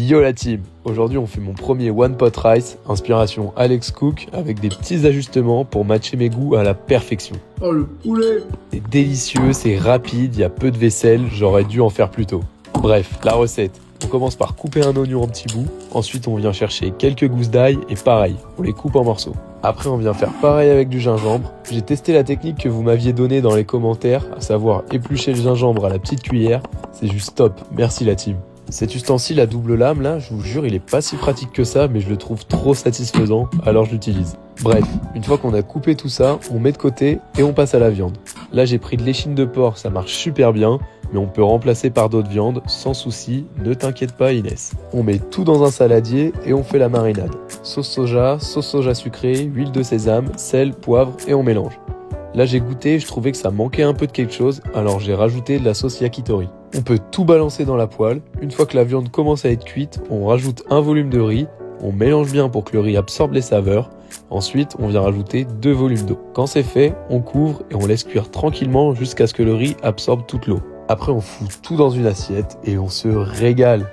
Yo la team, aujourd'hui on fait mon premier One Pot Rice, inspiration Alex Cook, avec des petits ajustements pour matcher mes goûts à la perfection. Oh le poulet! C'est délicieux, c'est rapide, il y a peu de vaisselle, j'aurais dû en faire plus tôt. Bref, la recette. On commence par couper un oignon en petits bouts, ensuite on vient chercher quelques gousses d'ail et pareil, on les coupe en morceaux. Après on vient faire pareil avec du gingembre. J'ai testé la technique que vous m'aviez donnée dans les commentaires, à savoir éplucher le gingembre à la petite cuillère, c'est juste top, merci la team. Cet ustensile à double lame là, je vous jure, il est pas si pratique que ça, mais je le trouve trop satisfaisant, alors je l'utilise. Bref, une fois qu'on a coupé tout ça, on met de côté et on passe à la viande. Là j'ai pris de l'échine de porc, ça marche super bien, mais on peut remplacer par d'autres viandes, sans souci, ne t'inquiète pas Inès. On met tout dans un saladier et on fait la marinade. Sauce soja sucrée, huile de sésame, sel, poivre et on mélange. Là j'ai goûté, je trouvais que ça manquait un peu de quelque chose, alors j'ai rajouté de la sauce yakitori. On peut tout balancer dans la poêle. Une fois que la viande commence à être cuite, on rajoute un volume de riz, on mélange bien pour que le riz absorbe les saveurs. Ensuite, on vient rajouter 2 volumes d'eau. Quand c'est fait, on couvre et on laisse cuire tranquillement jusqu'à ce que le riz absorbe toute l'eau. Après, on fout tout dans une assiette et on se régale.